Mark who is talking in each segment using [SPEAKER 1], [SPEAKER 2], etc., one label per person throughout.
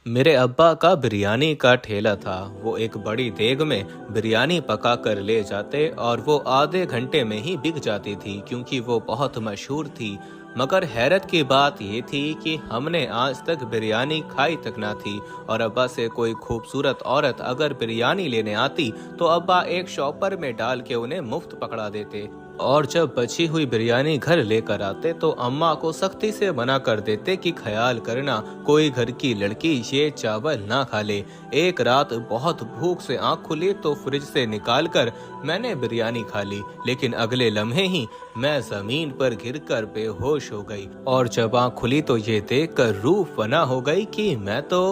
[SPEAKER 1] मेरे अब्बा का बिरयानी का ठेला था। वो एक बड़ी देग में बिरयानी पका कर ले जाते और वो आधे घंटे में ही बिक जाती थी क्योंकि वो बहुत मशहूर थी। मगर हैरत की बात ये थी कि हमने आज तक बिरयानी खाई तक ना थी। और अब्बा से कोई खूबसूरत औरत अगर बिरयानी लेने आती तो अब्बा एक शॉपर में डाल के उन्हें मुफ्त पकड़ा देते। और जब बची हुई बिरयानी घर लेकर आते तो अम्मा को सख्ती से मना कर देते कि ख्याल करना कोई घर की लड़की ये चावल ना खा ले। एक रात बहुत भूख से आंख खुली तो फ्रिज से निकालकर मैंने बिरयानी खा ली, लेकिन अगले लम्हे ही मैं जमीन पर गिरकर बेहोश हो गई। और जब आंख खुली तो ये देखकर रूह फना हो गई कि मैं तो।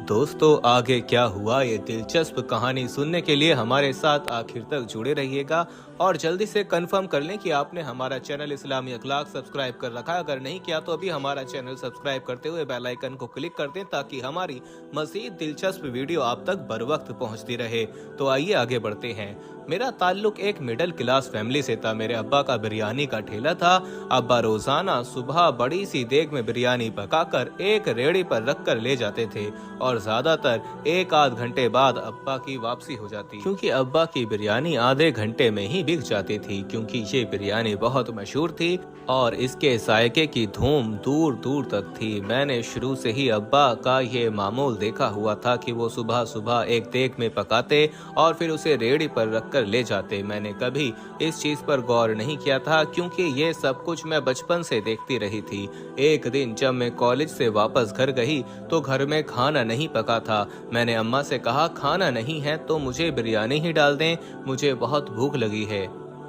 [SPEAKER 1] दोस्तों, आगे क्या हुआ ये दिलचस्प कहानी सुनने के लिए हमारे साथ आखिर तक जुड़े रहिएगा। और जल्दी से कंफर्म कर लें कि आपने हमारा चैनल इस्लामी अखलाक सब्सक्राइब कर रखा है। अगर नहीं किया तो अभी हमारा चैनल सब्सक्राइब करते हुए बेल आइकन को क्लिक कर दें ताकि हमारी मज़ीद दिलचस्प वीडियो आप तक बर वक्त पहुंचती रहे। तो आइए आगे बढ़ते हैं। मेरा ताल्लुक एक मिडिल क्लास फैमिली से था। मेरे अब्बा का बिरयानी का ठेला था। अब्बा रोजाना सुबह बड़ी सी देग में बिरयानी पकाकर एक रेहड़ी पर रख कर ले जाते थे और ज्यादातर एक आध घंटे बाद अब्बा की वापसी हो जाती, क्योंकि अब्बा की बिरयानी आधे घंटे में ही बिक जाती थी। क्योंकि ये बिरयानी बहुत मशहूर थी और इसके जायके की धूम दूर दूर तक थी। मैंने शुरू से ही अब्बा का ये मामूल देखा हुआ था कि वो सुबह सुबह एक देग में पकाते और फिर उसे रेहड़ी पर रखकर ले जाते। मैंने कभी इस चीज पर गौर नहीं किया था क्योंकि ये सब कुछ मैं बचपन से देखती रही थी। एक दिन जब मैं कॉलेज से वापस घर गई तो घर में खाना नहीं पका था। मैंने अम्मा से कहा, खाना नहीं है तो मुझे बिरयानी ही डाल दें, मुझे बहुत भूख लगी है।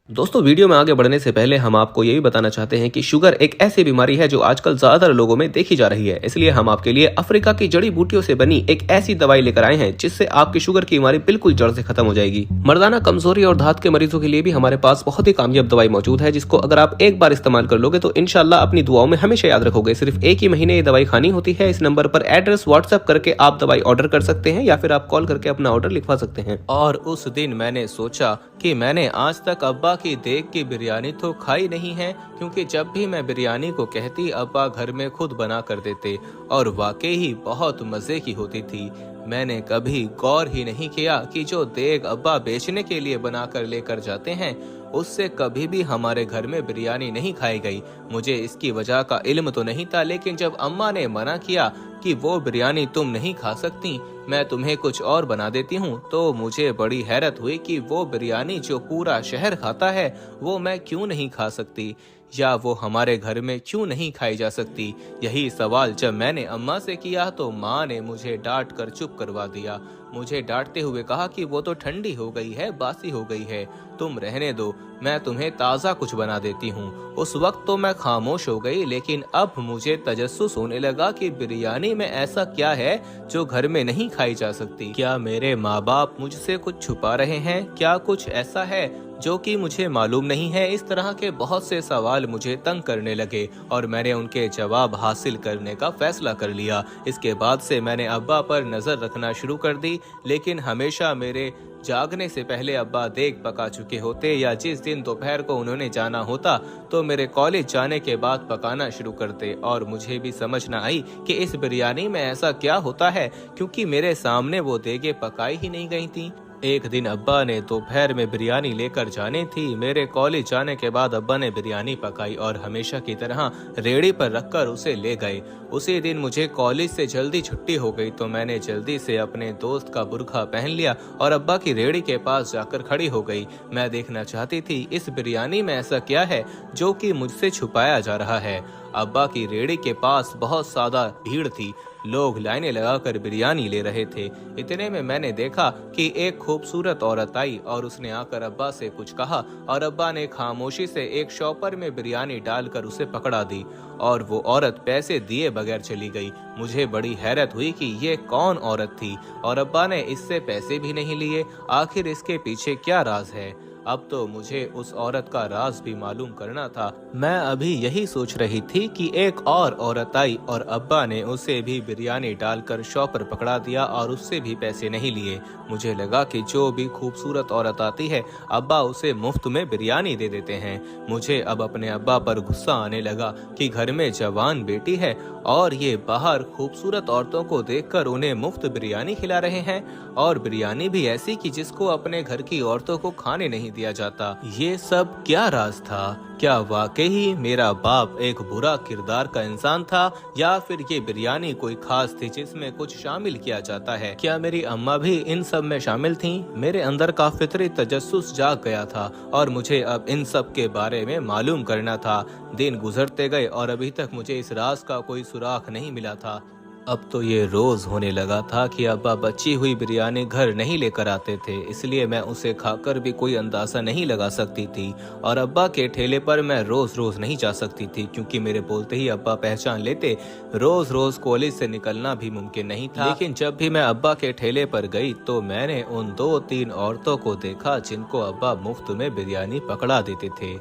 [SPEAKER 1] दोस्तों, वीडियो में आगे बढ़ने से पहले हम आपको ये भी बताना चाहते हैं कि शुगर एक ऐसी बीमारी है जो आजकल ज्यादातर लोगों में देखी जा रही है। इसलिए हम आपके लिए अफ्रीका की जड़ी बूटियों से बनी एक ऐसी दवाई लेकर आए हैं जिससे आपकी शुगर की बीमारी बिल्कुल जड़ से खत्म हो जाएगी। मर्दाना कमजोरी और धात के मरीजों के लिए भी हमारे पास बहुत ही कामयाब दवाई मौजूद है, जिसको अगर आप एक बार इस्तेमाल कर लोगे तो इंशाल्लाह अपनी दुआओं में हमेशा याद रखोगे। सिर्फ एक ही महीने ये दवाई खानी होती है। इस नंबर पर एड्रेस व्हाट्सएप करके आप दवाई ऑर्डर कर सकते हैं या फिर आप कॉल करके अपना ऑर्डर लिखवा सकते हैं। और उस दिन मैंने सोचा कि मैंने आज तक अब्बा की देग की बिरयानी तो खाई नहीं है, क्योंकि जब भी मैं बिरयानी को कहती अब्बा घर में खुद बना कर देते और वाकई ही बहुत मजे की होती थी। मैंने कभी गौर ही नहीं किया कि जो देग अब्बा बेचने के लिए बना कर लेकर जाते हैं उससे कभी भी हमारे घर में बिरयानी नहीं खाई गई। मुझे इसकी वजह का इल्म तो नहीं था, लेकिन जब अम्मा ने मना किया कि वो बिरयानी तुम नहीं खा सकती, मैं तुम्हें कुछ और बना देती हूँ, तो मुझे बड़ी हैरत हुई कि वो बिरयानी जो पूरा शहर खाता है वो मैं क्यों नहीं खा सकती, या वो हमारे घर में क्यों नहीं खाई जा सकती। यही सवाल जब मैंने अम्मा से किया तो माँ ने मुझे डांट कर चुप करवा दिया। मुझे डांटते हुए कहा कि वो तो ठंडी हो गई है, बासी हो गई है, तुम रहने दो, मैं तुम्हें ताज़ा कुछ बना देती हूँ। उस वक्त तो मैं खामोश हो गई, लेकिन अब मुझे तजस्सुस होने लगा कि बिरयानी में ऐसा क्या है जो घर में नहीं खाई जा सकती। क्या मेरे माँ बाप मुझसे कुछ छुपा रहे हैं? क्या कुछ ऐसा है जो कि मुझे मालूम नहीं है? इस तरह के बहुत से सवाल मुझे तंग करने लगे और मैंने उनके जवाब हासिल करने का फैसला कर लिया। इसके बाद से मैंने अब्बा पर नजर रखना शुरू कर दी, लेकिन हमेशा मेरे जागने से पहले अब्बा देग पका चुके होते, या जिस दिन दोपहर को उन्होंने जाना होता तो मेरे कॉलेज जाने के बाद पकाना शुरू करते। और मुझे भी समझ न आई कि इस बिरयानी में ऐसा क्या होता है, क्योंकि मेरे सामने वो देगे पकाई ही नहीं गई थी। एक दिन अब्बा ने दोपहर में बिरयानी लेकर जानी थी। मेरे कॉलेज जाने के बाद अब्बा ने बिरयानी पकाई और हमेशा की तरह रेहड़ी पर रखकर उसे ले गए। उसी दिन मुझे कॉलेज से जल्दी छुट्टी हो गई तो मैंने जल्दी से अपने दोस्त का बुर्का पहन लिया और अब्बा की रेहड़ी के पास जाकर खड़ी हो गई। मैं देखना चाहती थी इस बिरयानी में ऐसा क्या है जो कि मुझसे छुपाया जा रहा है। अब्बा की रेहड़ी के पास बहुत ज्यादा भीड़ थी, लोग लाइनें लगाकर बिरयानी ले रहे थे। इतने में मैंने देखा कि एक खूबसूरत औरत आई और उसने आकर अब्बा से कुछ कहा और अब्बा ने खामोशी से एक शॉपर में बिरयानी डालकर उसे पकड़ा दी और वो औरत पैसे दिए बगैर चली गई। मुझे बड़ी हैरत हुई कि ये कौन औरत थी और अब्बा ने इससे पैसे भी नहीं लिए। आखिर इसके पीछे क्या राज है? अब तो मुझे उस औरत का राज भी मालूम करना था। मैं अभी यही सोच रही थी कि एक और औरत आई और अब्बा ने उसे भी बिरयानी डालकर शॉपर पकड़ा दिया और उससे भी पैसे नहीं लिए। मुझे लगा कि जो भी खूबसूरत औरत आती है अब्बा उसे मुफ्त में बिरयानी दे देते हैं। मुझे अब अपने अब्बा पर गुस्सा आने लगा कि घर में जवान बेटी है और ये बाहर खूबसूरत औरतों को देखकर उन्हें मुफ्त बिरयानी खिला रहे हैं, और बिरयानी भी ऐसी कि जिसको अपने घर की औरतों को खाने नहीं दिया जाता। ये सब क्या राज था? क्या वाकई मेरा बाप एक बुरा किरदार का इंसान था, या फिर ये बिरयानी कोई खास थी जिसमें कुछ शामिल किया जाता है? क्या मेरी अम्मा भी इन सब में शामिल थीं? मेरे अंदर का फितरी तजस्सुस जाग गया था और मुझे अब इन सब के बारे में मालूम करना था। दिन गुजरते गए और अभी तक मुझे इस राज का कोई सुराग नहीं मिला था। अब तो ये रोज होने लगा था कि अब्बा बची हुई बिरयानी घर नहीं लेकर आते थे, इसलिए मैं उसे खाकर भी कोई अंदाजा नहीं लगा सकती थी। और अब्बा के ठेले पर मैं रोज रोज नहीं जा सकती थी क्योंकि मेरे बोलते ही अब्बा पहचान लेते। रोज रोज कॉलेज से निकलना भी मुमकिन नहीं था। लेकिन जब भी मैं अब्बा के ठेले पर गई तो मैंने उन 2-3 औरतों को देखा जिनको अब्बा मुफ्त में बिरयानी पकड़ा देते थे।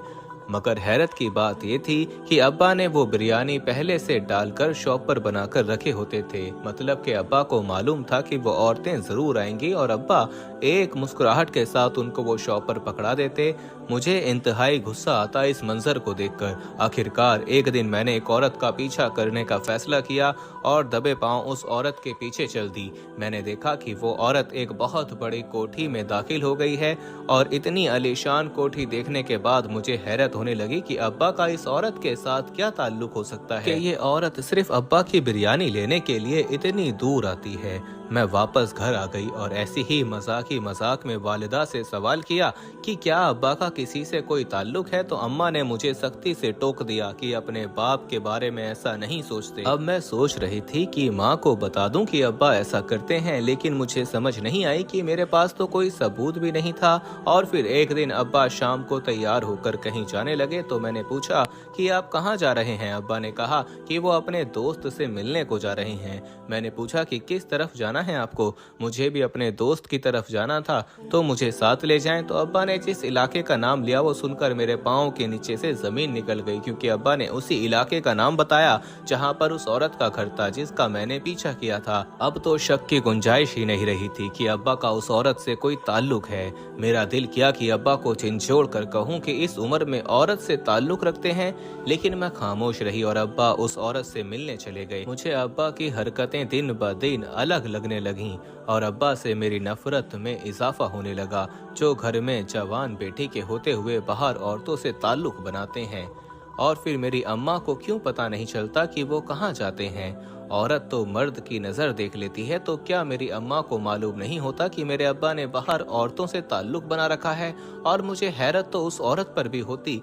[SPEAKER 1] मगर हैरत की बात ये थी कि अब्बा ने वो बिरयानी पहले से डालकर शॉपर बनाकर रखे होते थे। मतलब कि अब्बा को मालूम था कि वो औरतें जरूर आएंगी और अब्बा एक मुस्कुराहट के साथ उनको वो शॉपर पकड़ा देते। मुझे इंतहाई गुस्सा आता इस मंजर को देखकर। आखिरकार एक दिन मैंने एक औरत का पीछा करने का फैसला किया और दबे पांव उस औरत के पीछे चल दी। मैंने देखा कि वो औरत एक बहुत बड़ी कोठी में दाखिल हो गई है और इतनी आलीशान कोठी देखने के बाद मुझे हैरत होने लगी कि अब्बा का इस औरत के साथ क्या ताल्लुक हो सकता है कि ये औरत सिर्फ अब्बा की बिरयानी लेने के लिए इतनी दूर आती है। मैं वापस घर आ गई और ऐसी ही मजाक में वालिदा से सवाल किया कि क्या अब्बा का किसी से कोई ताल्लुक है, तो अम्मा ने मुझे सख्ती से टोक दिया कि अपने बाप के बारे में ऐसा नहीं सोचते। अब मैं सोच रही थी कि माँ को बता दूं कि अब्बा ऐसा करते हैं, लेकिन मुझे समझ नहीं आई कि मेरे पास तो कोई सबूत भी नहीं था। और फिर एक दिन अब्बा शाम को तैयार होकर कहीं जाने लगे तो मैंने पूछा कि आप कहाँ जा रहे हैं? अब्बा ने कहा कि वो अपने दोस्त से मिलने को जा रहे हैं। मैंने पूछा कि किस तरफ जाना है आपको? मुझे भी अपने दोस्त की तरफ जाना था, तो मुझे साथ ले जाएं। तो अब्बा ने जिस इलाके का नाम लिया वो सुनकर मेरे पाँव के नीचे से जमीन निकल गई, क्योंकि अब्बा ने उसी इलाके का नाम बताया जहाँ पर उस औरत का घर था जिसका मैंने पीछा किया था। अब तो शक की गुंजाइश ही नहीं रही थी कि अब्बा का उस औरत से कोई ताल्लुक है। मेरा दिल किया कि अब्बा को झिंझोड़ कर कहूँ कि इस उम्र में औरत से ताल्लुक रखते हैं, लेकिन मैं खामोश रही और अब्बा उस औरत से मिलने चले गए। मुझे अब्बा की हरकतें दिन ब दिन अलग लगने लगीं और अब्बा से मेरी नफरत में इजाफा होने लगा, जो घर में जवान बेटी के होते हुए बाहर औरतों से ताल्लुक बनाते हैं। और फिर मेरी अम्मा को क्यों पता नहीं चलता कि वो कहाँ जाते हैं? औरत तो मर्द की नजर देख लेती है, तो क्या मेरी अम्मा को मालूम नहीं होता कि मेरे अब्बा ने बाहर औरतों से ताल्लुक बना रखा है? और मुझे हैरत तो उस औरत पर भी होती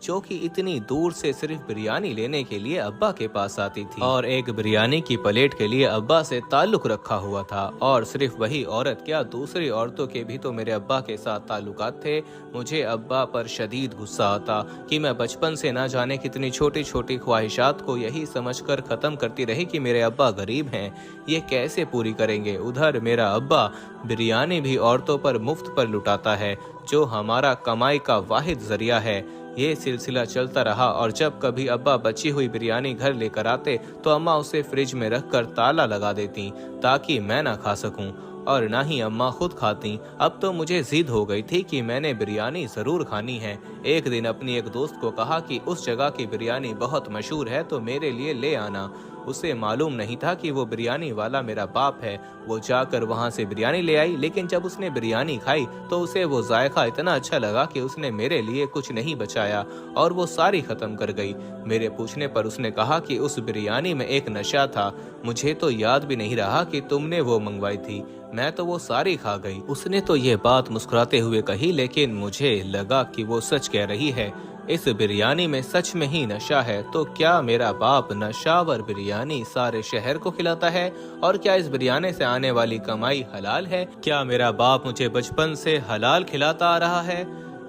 [SPEAKER 1] जो कि इतनी दूर से सिर्फ बिरयानी लेने के लिए अब्बा के पास आती थी और एक बिरयानी की प्लेट के लिए अब्बा से ताल्लुक रखा हुआ था। और सिर्फ वही औरत क्या, दूसरी औरतों के भी तो मेरे अब्बा के साथ ताल्लुकात थे। मुझे अब्बा पर शदीद गुस्सा आता कि मैं बचपन से ना जाने कितनी छोटी छोटी ख्वाहिशात को यही समझकर खत्म करती रही कि मेरे अब्बा गरीब हैं, ये कैसे पूरी करेंगे। उधर मेरा अब्बा बिरयानी भी औरतों पर मुफ्त पर लुटाता है, जो हमारा कमाई का वाहिद जरिया है। ये सिलसिला चलता रहा और जब कभी अब्बा बची हुई बिरयानी घर लेकर आते तो अम्मा उसे फ्रिज में रखकर ताला लगा देती ताकि मैं ना खा सकूं, और ना ही अम्मा खुद खाती। अब तो मुझे जिद हो गई थी कि मैंने बिरयानी जरूर खानी है। एक दिन अपनी एक दोस्त को कहा कि उस जगह की बिरयानी बहुत मशहूर है तो मेरे लिए ले आना। उसे मालूम नहीं था कि वो बिरयानी वाला मेरा बाप है। वो जाकर वहाँ से बिरयानी ले आई, लेकिन जब उसने बिरयानी खाई तो उसे वो जायका इतना अच्छा लगा कि उसने मेरे लिए कुछ नहीं बचाया और वो सारी खत्म कर गई। मेरे पूछने पर उसने कहा कि उस बिरयानी में एक नशा था, मुझे तो याद भी नहीं रहा कि तुमने वो मंगवाई थी, मैं तो वो सारी खा गई। उसने तो ये बात मुस्कुराते हुए कही, लेकिन मुझे लगा कि वो सच कह रही है। इस बिरयानी में सच में ही नशा है। तो क्या मेरा बाप नशावर बिरयानी सारे शहर को खिलाता है? और क्या इस बिरयानी से आने वाली कमाई हलाल है? क्या मेरा बाप मुझे बचपन से हलाल खिलाता आ रहा है?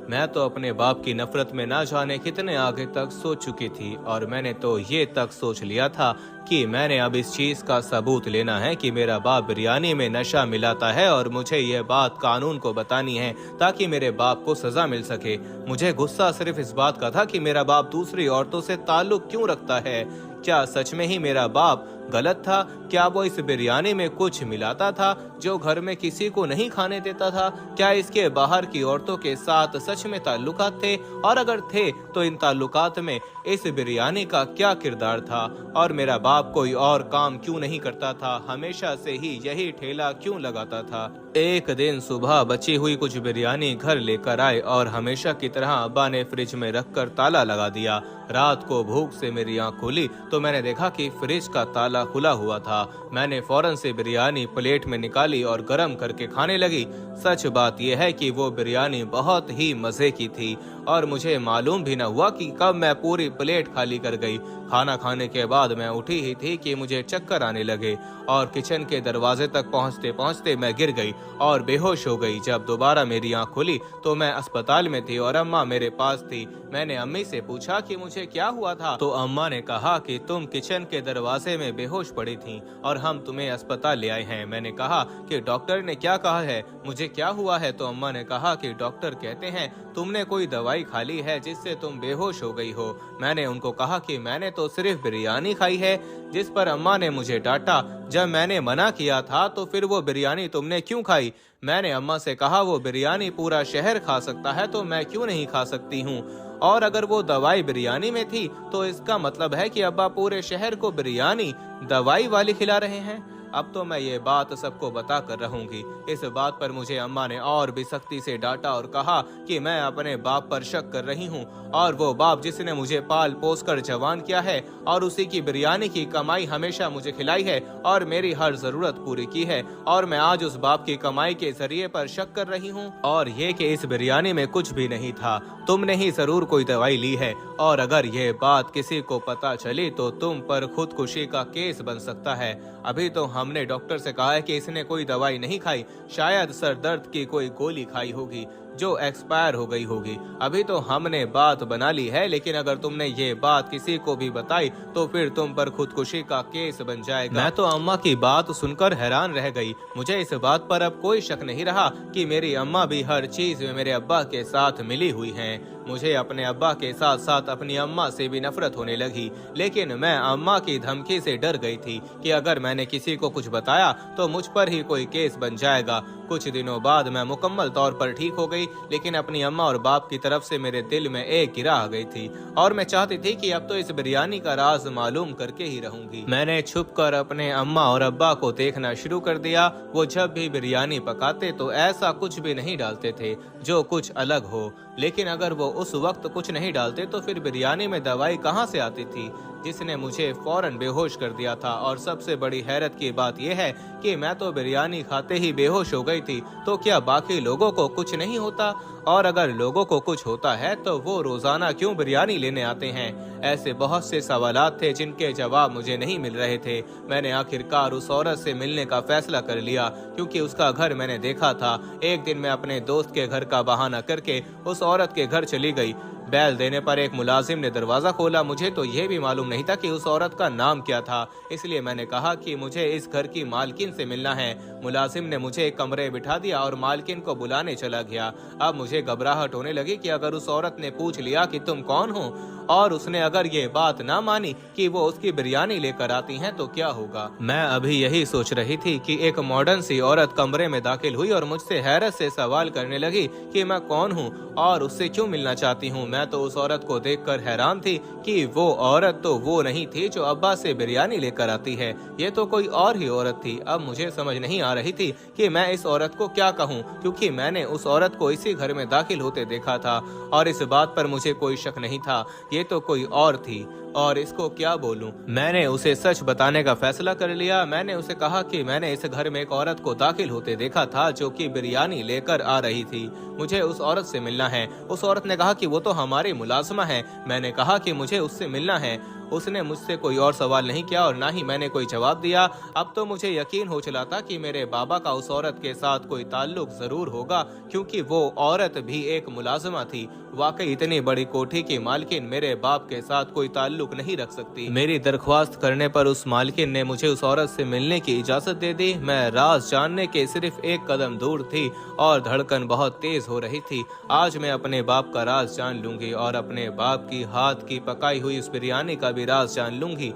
[SPEAKER 1] मैं तो अपने बाप की नफरत में ना जाने कितने आगे तक सोच चुकी थी और मैंने तो ये तक सोच लिया था कि मैंने अब इस चीज का सबूत लेना है कि मेरा बाप बिरयानी में नशा मिलाता है और मुझे यह बात कानून को बतानी है ताकि मेरे बाप को सजा मिल सके। मुझे गुस्सा सिर्फ इस बात का था कि मेरा बाप दूसरी औरतों से ताल्लुक क्यों रखता है। क्या सच में ही मेरा बाप गलत था? क्या वो इस बिरयानी में कुछ मिलाता था जो घर में किसी को नहीं खाने देता था? क्या इसके बाहर की औरतों के साथ सच में ताल्लुकात थे? और अगर थे तो इन ताल्लुकात में इस बिरयानी का क्या किरदार था? और मेरा बाप कोई और काम क्यों नहीं करता था? हमेशा से ही यही ठेला क्यों लगाता था? एक दिन सुबह बची हुई कुछ बिरयानी घर लेकर आए और हमेशा की तरह अब्बा ने फ्रिज में रखकर ताला लगा दिया। रात को भूख से मेरी आंख खुली तो मैंने देखा कि फ्रिज का ताला खुला हुआ था। मैंने फौरन से बिरयानी प्लेट में निकाली और गर्म करके खाने लगी। सच बात यह है कि वो बिरयानी बहुत ही मजे की थी और मुझे मालूम भी न हुआ कि कब मैं पूरी प्लेट खाली कर गई। खाना खाने के बाद मैं उठी ही थी कि मुझे चक्कर आने लगे और किचन के दरवाजे तक पहुंचते पहुंचते मैं गिर गई और बेहोश हो गई। जब दोबारा मेरी आंख खुली तो मैं अस्पताल में थी और अम्मा मेरे पास थी। मैंने अम्मी से पूछा कि मुझे क्या हुआ था, तो अम्मा ने कहा कि तुम किचन के दरवाजे में बेहोश पड़ी थी और हम तुम्हें अस्पताल ले आए हैं। मैंने कहा कि डॉक्टर ने क्या कहा है, मुझे क्या हुआ है? तो अम्मा ने कहा कि डॉक्टर कहते हैं तुमने कोई दवाई खा ली है जिससे तुम बेहोश हो गई हो। मैंने उनको कहा कि मैंने तो सिर्फ बिरयानी खाई है, जिस पर अम्मा ने मुझे डांटा। जब मैंने मना किया था तो फिर वो बिरयानी तुमने क्यों खाई? मैंने अम्मा से कहा वो बिरयानी पूरा शहर खा सकता है तो मैं क्यों नहीं खा सकती हूँ? और अगर वो दवाई बिरयानी में थी तो इसका मतलब है कि अब्बा पूरे शहर को बिरयानी दवाई वाली खिला रहे हैं। अब तो मैं ये बात सबको बता कर रहूंगी। इस बात पर मुझे अम्मा ने और भी सख्ती से डांटा और कहा कि मैं अपने बाप पर शक कर रही हूँ और वो बाप जिसने मुझे पाल पोस कर जवान किया है और उसी की बिरयानी की कमाई हमेशा मुझे खिलाई है और मेरी हर जरूरत पूरी की है, और मैं आज उस बाप की कमाई के जरिए पर शक कर रही हूँ और ये कि इस बिरयानी में कुछ भी नहीं था। तुमने ही जरूर कोई दवाई ली है और अगर ये बात किसी को पता चली तो तुम पर खुदकुशी का केस बन सकता है। अभी तो हमने डॉक्टर से कहा है कि इसने कोई दवाई नहीं खाई, शायद सर दर्द की कोई गोली खाई होगी जो एक्सपायर हो गई होगी। अभी तो हमने बात बना ली है, लेकिन अगर तुमने ये बात किसी को भी बताई तो फिर तुम पर खुदकुशी का केस बन जाएगा। मैं तो अम्मा की बात सुनकर हैरान रह गई। मुझे इस बात पर अब कोई शक नहीं रहा कि मेरी अम्मा भी हर चीज में मेरे अब्बा के साथ मिली हुई हैं। मुझे अपने अब्बा के साथ साथ अपनी अम्मा से भी नफरत होने लगी, लेकिन मैं अम्मा की धमकी से डर गई थी कि अगर मैंने किसी को कुछ बताया तो मुझ पर ही कोई केस बन जाएगा। कुछ दिनों बाद मैं मुकम्मल तौर पर ठीक हो गई, लेकिन अपनी अम्मा और बाप की तरफ से मेरे दिल में एक गिरा आ गई थी और मैं चाहती थी कि अब तो इस बिरयानी का राज मालूम करके ही रहूंगी। मैंने छुपकर अपने अम्मा और अब्बा को देखना शुरू कर दिया। वो जब भी बिरयानी पकाते तो ऐसा कुछ भी नहीं डालते थे जो कुछ अलग हो, लेकिन अगर वो उस वक्त कुछ नहीं डालते तो फिर बिरयानी में दवाई कहाँ से आती थी जिसने मुझे फौरन बेहोश कर दिया था। और सबसे बड़ी हैरत की बात यह है कि मैं तो बिरयानी खाते ही बेहोश हो गई थी, तो क्या बाकी लोगों को कुछ नहीं होता? और अगर लोगों को कुछ होता है तो वो रोजाना क्यों बिरयानी लेने आते हैं? ऐसे बहुत से सवालात थे जिनके जवाब मुझे नहीं मिल रहे थे। मैंने आखिरकार उस औरत से मिलने का फैसला कर लिया, क्योंकि उसका घर मैंने देखा था। एक दिन मैं अपने दोस्त के घर का बहाना करके उस औरत के घर चली गई। बैल देने पर एक मुलाजिम ने दरवाजा खोला। मुझे तो यह भी मालूम नहीं था कि उस औरत का नाम क्या था, इसलिए मैंने कहा कि मुझे इस घर की मालकिन से मिलना है। मुलाजिम ने मुझे एक कमरे बिठा दिया और मालकिन को बुलाने चला गया। अब मुझे घबराहट होने लगी कि अगर उस औरत ने पूछ लिया कि तुम कौन हो और उसने अगर ये बात ना मानी कि वो उसकी बिरयानी लेकर आती हैं तो क्या होगा। मैं अभी यही सोच रही थी कि एक मॉडर्न सी औरत कमरे में दाखिल हुई और मुझसे हैरत से सवाल करने लगी कि मैं कौन हूँ और उससे क्यों मिलना चाहती हूँ। मैं तो उस औरत को देखकर हैरान थी कि वो औरत तो वो नहीं थी जो अब्बा से बिरयानी लेकर आती है, ये तो कोई और ही औरत थी। अब मुझे समझ नहीं आ रही थी कि मैं इस औरत को क्या कहूँ, क्योंकि मैंने उस औरत को इसी घर में दाखिल होते देखा था और इस बात पर मुझे कोई शक नहीं था, ये तो कोई और थी और इसको क्या बोलूं। मैंने उसे सच बताने का फैसला कर लिया। मैंने उसे कहा कि मैंने इस घर में एक औरत को दाखिल होते देखा था जो कि बिरयानी लेकर आ रही थी, मुझे उस औरत से मिलना है। उस औरत ने कहा कि वो तो हमारी मुलाजमा है। मैंने कहा कि मुझे उससे मिलना है। उसने मुझसे कोई और सवाल नहीं किया और ना ही मैंने कोई जवाब दिया। अब तो मुझे यकीन हो चला था कि मेरे बाबा का उस औरत के साथ कोई ताल्लुक जरूर होगा, क्योंकि वो औरत भी एक मुलाजिमा थी। वाकई इतनी बड़ी कोठी की मालकिन मेरे बाप के साथ कोई ताल्लुक नहीं रख सकती। मेरी दरख्वास्त करने पर उस मालकिन ने मुझे उस औरत से मिलने की इजाजत दे दी। मैं राज जानने के सिर्फ एक कदम दूर थी और धड़कन बहुत तेज हो रही थी। आज मैं अपने बाप का राज जान लूंगी और अपने बाप की हाथ की पकाई हुई उस बिरयानी का भी राज जान लूंगी।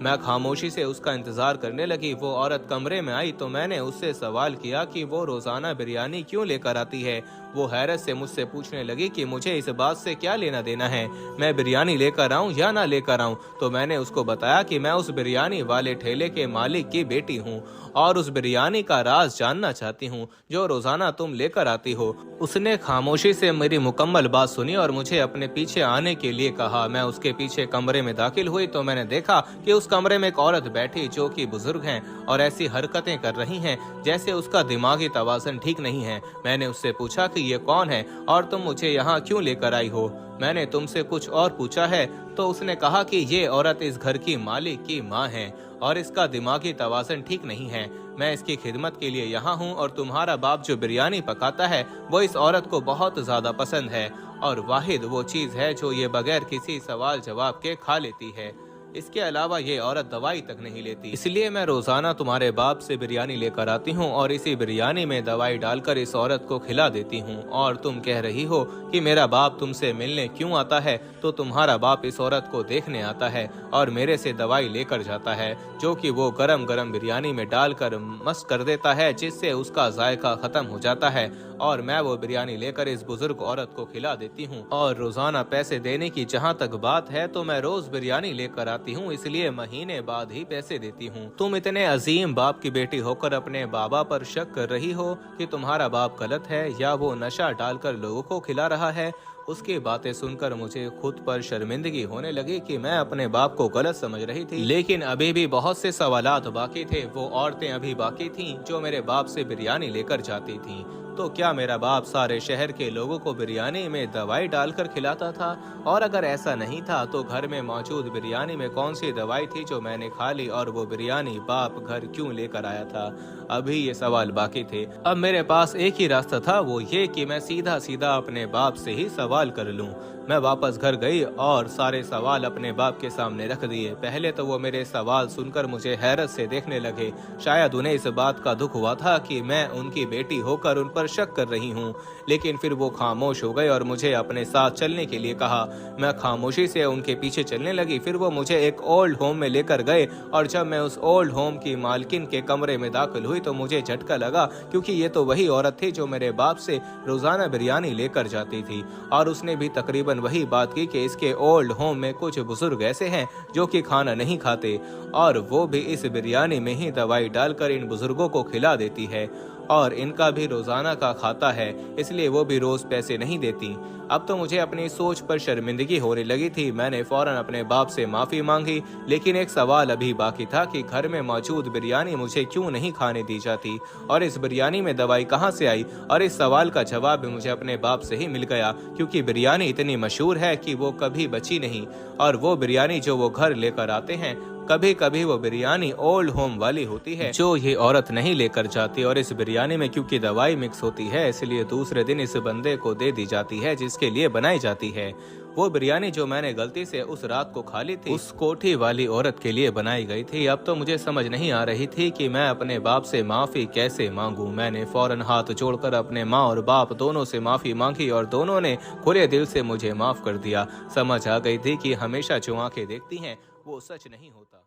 [SPEAKER 1] मैं खामोशी से उसका इंतजार करने लगी। वो औरत कमरे में आई तो मैंने उससे सवाल किया कि वो रोजाना बिरयानी क्यों लेकर आती है। वो हैरत से मुझसे पूछने लगी कि मुझे इस बात से क्या लेना देना है, मैं बिरयानी लेकर आऊं या ना लेकर आऊं। तो मैंने उसको बताया कि मैं उस बिरयानी वाले ठेले के मालिक की बेटी हूं और उस बिरयानी का राज जानना चाहती हूं जो रोजाना तुम लेकर आती हो। उसने खामोशी से मेरी मुकम्मल बात सुनी और मुझे अपने पीछे आने के लिए कहा। मैं उसके पीछे कमरे में दाखिल हुई तो मैंने देखा कि उस कमरे में एक औरत बैठी जो कि बुजुर्ग हैं और ऐसी हरकतें कर रही हैं जैसे उसका दिमागी तवाज़ुन ठीक नहीं है। मैंने उससे पूछा कि ये कौन है और तुम मुझे यहाँ क्यों लेकर आई हो, मैंने तुमसे कुछ और पूछा है। तो उसने कहा कि ये औरत इस घर की मालिक की माँ है और इसका दिमागी तवाज़ुन ठीक नहीं है। मैं इसकी खिदमत के लिए यहाँ हूँ और तुम्हारा बाप जो बिरयानी पकाता है वो इस औरत को बहुत ज्यादा पसंद है और वाहिद वो चीज है जो ये बगैर किसी सवाल जवाब के खा लेती है। इसके अलावा ये औरत दवाई तक नहीं लेती, इसलिए मैं रोजाना तुम्हारे बाप से बिरयानी लेकर आती हूँ और इसी बिरयानी में दवाई डालकर इस औरत को खिला देती हूँ। और तुम कह रही हो कि मेरा बाप तुमसे मिलने क्यों आता है, तो तुम्हारा बाप इस औरत को देखने आता है और मेरे से दवाई लेकर जाता है जो कि वो गरम गरम बिरयानी में डालकर मस्त कर देता है, जिससे उसका जायका खत्म हो जाता है और मैं वो बिरयानी लेकर इस बुजुर्ग औरत को खिला देती हूँ। और रोजाना पैसे देने की जहाँ तक बात है तो मैं रोज बिरयानी लेकर आती हूँ, इसलिए महीने बाद ही पैसे देती हूँ। तुम इतने अजीम बाप की बेटी होकर अपने बाबा पर शक कर रही हो कि तुम्हारा बाप गलत है या वो नशा डालकर लोगों को खिला रहा है। उसकी बातें सुनकर मुझे खुद पर शर्मिंदगी होने लगी कि मैं अपने बाप को गलत समझ रही थी, लेकिन अभी भी बहुत से सवालात बाकी थे। वो औरतें अभी बाकी थीं जो मेरे बाप से बिरयानी लेकर जाती थीं। तो क्या मेरा बाप सारे शहर के लोगों को बिरयानी में दवाई डालकर खिलाता था? और अगर ऐसा नहीं था तो घर में मौजूद बिरयानी में कौन सी दवाई थी जो मैंने खा ली और वो बिरयानी बाप घर क्यों लेकर आया था? अभी ये सवाल बाकी थे। अब मेरे पास एक ही रास्ता था, वो ये कि मैं सीधा सीधा अपने बाप से ही सवाल कर लूं। मैं वापस घर गई और सारे सवाल अपने बाप के सामने रख दिए। पहले तो वो मेरे सवाल सुनकर मुझे हैरत से देखने लगे। शायद उन्हें इस बात का दुख हुआ था कि मैं उनकी बेटी होकर उन पर शक कर रही हूँ, लेकिन फिर वो खामोश हो गए और मुझे अपने साथ चलने के लिए कहा। मैं खामोशी से उनके पीछे चलने लगी। फिर वो मुझे एक ओल्ड होम में लेकर गए और जब मैं उस ओल्ड होम की मालकिन के कमरे में दाखिल हुई तो मुझे झटका लगा, क्योंकि ये तो वही औरत थी जो मेरे बाप से रोजाना बिरयानी लेकर जाती थी। और उसने भी तकरीबन वही बात की कि इसके ओल्ड होम में कुछ बुजुर्ग ऐसे हैं जो कि खाना नहीं खाते और वो भी इस बिरयानी में ही दवाई डालकर इन बुजुर्गों को खिला देती है और इनका भी रोजाना का खाता है, इसलिए वो भी रोज पैसे नहीं देती। अब तो मुझे अपनी सोच पर शर्मिंदगी होने लगी थी। मैंने फौरन अपने बाप से माफी मांगी, लेकिन एक सवाल अभी बाकी था कि घर में मौजूद बिरयानी मुझे क्यों नहीं खाने दी जाती और इस बिरयानी में दवाई कहाँ से आई। और इस सवाल का जवाब भी मुझे अपने बाप से ही मिल गया, क्योंकि बिरयानी इतनी मशहूर है कि वो कभी बची नहीं और वो बिरयानी जो वो घर लेकर आते हैं कभी कभी वो बिरयानी ओल्ड होम वाली होती है जो ये औरत नहीं लेकर जाती। और इस बिरयानी में क्योंकि दवाई मिक्स होती है इसलिए दूसरे दिन इस बंदे को दे दी जाती है जिसके लिए बनाई जाती है। वो बिरयानी जो मैंने गलती से उस रात को खा ली थी उस कोठी वाली औरत के लिए बनाई गई थी। अब तो मुझे समझ नहीं आ रही थी कि मैं अपने बाप से माफी कैसे मांगूं। मैंने फौरन हाथ जोड़कर अपने माँ और बाप दोनों से माफी मांगी और दोनों ने खुले दिल से मुझे माफ कर दिया। समझ आ गई थी कि हमेशा जो आंखें देखती हैं वो सच नहीं होता।